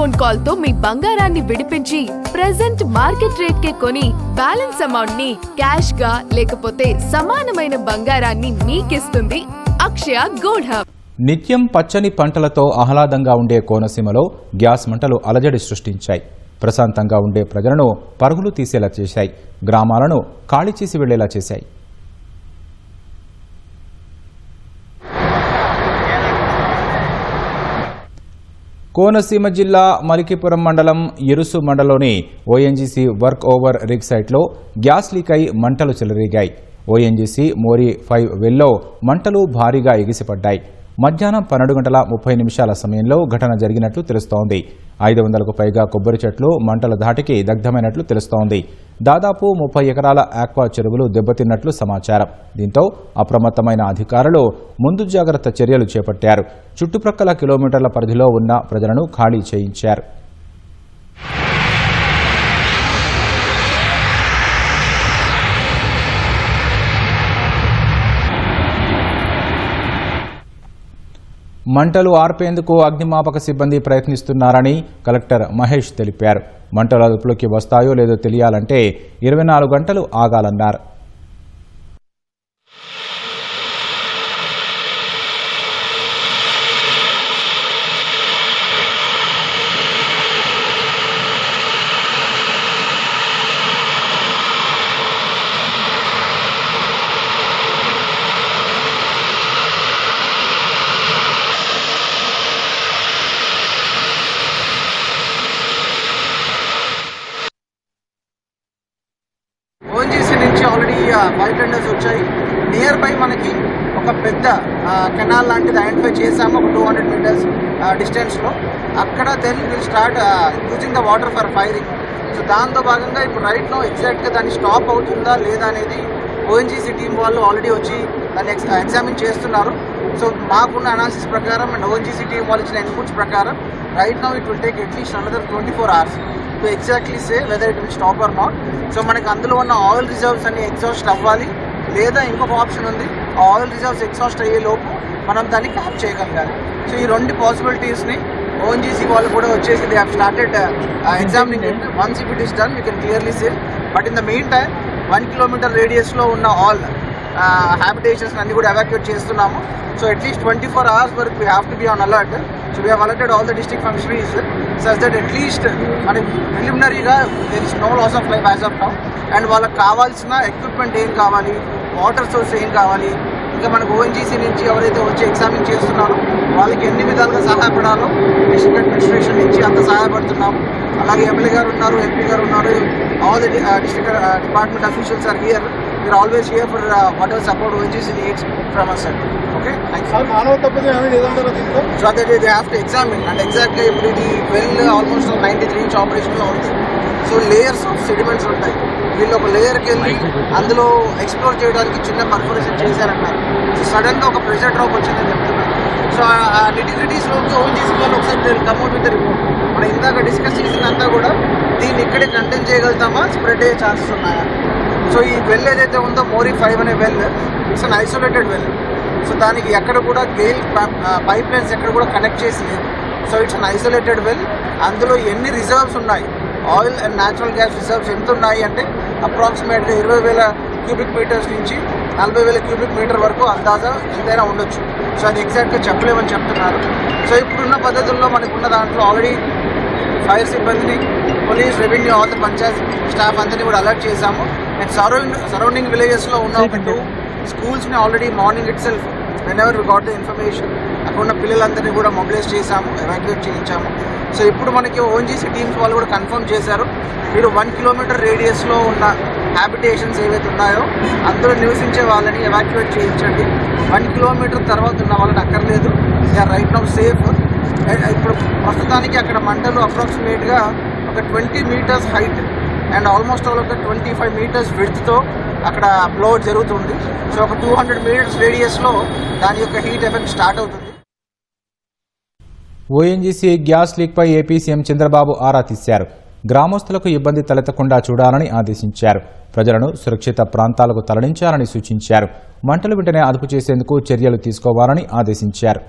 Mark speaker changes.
Speaker 1: Phone call తో మీ బంగారాన్ని విడిపించి ప్రెజెంట్ మార్కెట్ రేట్ కే కొని బ్యాలెన్స్ అమౌంట్ ని క్యాష్ గా లేకపోతే సమానమైన బంగారాన్ని మీకిస్తుంది అక్షయ గోల్డ్ హబ్.
Speaker 2: నిత్యం పచ్చని పంటలతో ఆహ్లాదంగా ఉండే కోనసీమలో గ్యాస్ మంటలు అలజడి సృష్టించాయి. ప్రశాంతంగా ఉండే ప్రజలను పరుగులు తీసేలా చేశాయి. గ్రామాలను ఖాళీ చేసి వెళ్లేలా చేశాయి. కోనసీమ జిల్లా మలికిపురం మండలం ఇరుసు మండలంలోని ఓఎన్జీసీ వర్క్ ఓవర్ రిగ్ సైట్లో గ్యాస్ లీక్ అయి మంటలు చెలరేగాయి. ఓఎన్జీసీ మోరీ 5 వెల్లో మంటలు భారీగా ఎగిసిపడ్డాయి. మధ్యాహ్నం 12:30 సమయంలో ఘటన జరిగినట్లు తెలుస్తోంది. 500కు పైగా కొబ్బరి చెట్లు మంటల ధాటికి దగ్ధమైనట్లు తెలుస్తోంది. దాదాపు 30 ఎకరాల ఆక్వా చెరువులు దెబ్బతిన్నట్లు సమాచారం. దీంతో అప్రమత్తమైన అధికారులు ముందు జాగ్రత్త చర్యలు చేపట్టారు. చుట్టుప్రక్కల కిలోమీటర్ల పరిధిలో ఉన్న ప్రజలను ఖాళీ చేయించారు. మంటలు ఆర్పేందుకు అగ్నిమాపక సిబ్బంది ప్రయత్నిస్తున్నారని కలెక్టర్ మహేష్ తెలిపారు. మంటలు అదుపులోకి వస్తాయో లేదో తెలియాలంటే 24 గంటలు ఆగాలన్నారు.
Speaker 3: ఓఎన్జీసీ నుంచి ఆల్రెడీ 5 టెండర్స్ వచ్చాయి. నియర్ బై మనకి ఒక పెద్ద కెనాల్ లాంటిది ఐడెంటిఫై చేసాము, ఒక 200 మీటర్స్ డిస్టెన్స్లో. అక్కడ then will start using the water for firing. So దాంతో భాగంగా ఇప్పుడు రైట్లో ఎగ్జాక్ట్గా దాన్ని స్టాప్ అవుతుందా లేదా అనేది ఓఎన్జీసీ టీం వాళ్ళు ఆల్రెడీ వచ్చి దాన్ని ఎగ్జామిన్ చేస్తున్నారు. సో మాకున్న అనాలిసిస్ ప్రకారం అండ్ ఓఎన్జీసీ టీం వాళ్ళు ఇచ్చిన ఇన్పుట్స్ ప్రకారం right now it will take at least another 24 hours to exactly say whether it will stop or not. So మనకి అందులో ఉన్న ఆయిల్ రిజర్వ్స్ అన్ని ఎగ్జాస్ట్ అవ్వాలి, లేదా ఇంకొక ఆప్షన్ ఉంది, ఆ ఆయిల్ రిజర్వ్స్ ఎగ్జాస్ట్ అయ్యే లోపు మనం దాన్ని క్యాప్ చేయగలగాలి. సో ఈ 2 పాసిబిలిటీస్ని ఓఎన్జీసీ వాళ్ళు కూడా వచ్చేసి they have started examining it. Once if it is done we can clearly say. But in the main time 1 kilometer రేడియస్లో ఉన్న ఆల్ హ్యాబిటేషన్స్ అన్ని కూడా ఎవాక్యుయేట్ చేస్తున్నాము. సో అట్లీస్ట్ 24 hours వరకు we have to be on alert. So we have alerted all the district functionaries such that at least మనకి ప్రిలిమినరీగా there is no loss of life as of now. And వాళ్ళకి కావాల్సిన equipment ఏం కావాలి, water source ఏం కావాలి, ఇంకా మనకు ఓఎన్జీసీ నుంచి ఎవరైతే వచ్చి ఎగ్జామిన్ చేస్తున్నారో వాళ్ళకి ఎన్ని విధాలుగా సహాయపడాలో డిస్ట్రిక్ట్ అడ్మినిస్ట్రేషన్ నుంచి అంత సహాయపడుతున్నాము. అలాగే ఎమ్మెల్యే గారు ఉన్నారు, ఎంపీ గారు ఉన్నారు, all the district department officials are here. We're always here for whatever support ONGC needs from us. Okay, so that they have to examine. And ఎగ్జాక్ట్గా ఇప్పుడు ఇది వెల్ ఆల్మోస్ట్ 93 inch ఆపరేషన్లో ఉంది. So layers of sediments ఉంటాయి. వీళ్ళు ఒక లేయర్కి వెళ్ళి అందులో ఎక్స్ప్లోర్ చేయడానికి చిన్న పర్ఫోరేషన్ చేశారన్నారు. సో సడన్గా ఒక ప్రెషర్ డ్రాప్ వచ్చిందని చెప్తున్నారు. సో ఆ నిటిగ్రిటీస్లోకి ఓఎన్జీసీ వాళ్ళు ఒకసారి కమ్అట్ విత్ రిపోర్ట్. మనం ఇందాక డిస్కస్ చేసిందంతా కూడా దీన్ని ఇక్కడే కంటైన్ చేయగలుగుతామా, స్ప్రెడ్ అయ్యే ఛాన్సెస్ ఉన్నాయా. సో ఈ వెల్ ఏదైతే ఉందో మోరీ 5 అనే well, it's an isolated well. So దానికి ఎక్కడ కూడా గెయిల్ పైప్ లైన్స్ ఎక్కడ కూడా కనెక్ట్ చేసి లేదు. So it's an isolated well. అందులో ఎన్ని రిజర్వ్స్ ఉన్నాయి, oil and natural gas reserves ఎంత ఉన్నాయి అంటే అప్రాక్సిమేట్గా 20,000 క్యూబిక్ మీటర్స్ నుంచి 40,000 క్యూబిక్ మీటర్ వరకు అందాజా ఎంతైనా ఉండొచ్చు. సో అది ఎగ్జాక్ట్గా చెప్పలేమని చెప్తున్నారు. సో ఇప్పుడున్న పద్ధతుల్లో మనకున్న దాంట్లో ఆల్రెడీ ఫైర్ సిబ్బందిని, police, revenue, all the Panchayat staff అందరినీ కూడా అలర్ట్ చేశాము. అండ్ సరౌండింగ్ విలేజెస్లో ఉన్న ఒక 2 స్కూల్స్ని already morning itself whenever we got the information అక్కడ ఉన్న పిల్లలందరినీ కూడా మొబిలైజ్ చేశాము, ఎవాక్యుయేట్ చేయించాము. సో ఇప్పుడు మనకి ఓఎన్జీసీ టీమ్స్ వాళ్ళు కూడా కన్ఫర్మ్ చేశారు, మీరు 1 kilometer రేడియస్లో ఉన్న హ్యాబిటేషన్స్ ఏవైతే ఉన్నాయో అందులో నివసించే వాళ్ళని ఎవాక్యుయేట్ చేయించండి. 1 kilometer తర్వాత ఉన్న వాళ్ళని అక్కర్లేదు, they are right now safe. ఇప్పుడు ప్రస్తుతానికి అక్కడ మంటలు అప్రాక్సిమేట్గా ఒక 20 meters height and almost all ఒక 25 meters విడ్త్తో అక్కడ బ్లోఅవుట్ జరుగుతుంది. సో ఒక 200 meters రేడియస్లో దాని యొక్క హీట్ ఎఫెక్ట్ స్టార్ట్ అవుతుంది.
Speaker 2: ఓఎన్జీసీ గ్యాస్ లీక్పై ఏపీ సీఎం చంద్రబాబు ఆరా తీశారు. గ్రామస్తులకు ఇబ్బంది తలెత్తకుండా చూడాలని ఆదేశించారు. ప్రజలను సురక్షిత ప్రాంతాలకు తరలించాలని సూచించారు. మంటలు వెంటనే అదుపు చేసేందుకు చర్యలు తీసుకోవాలని ఆదేశించారు.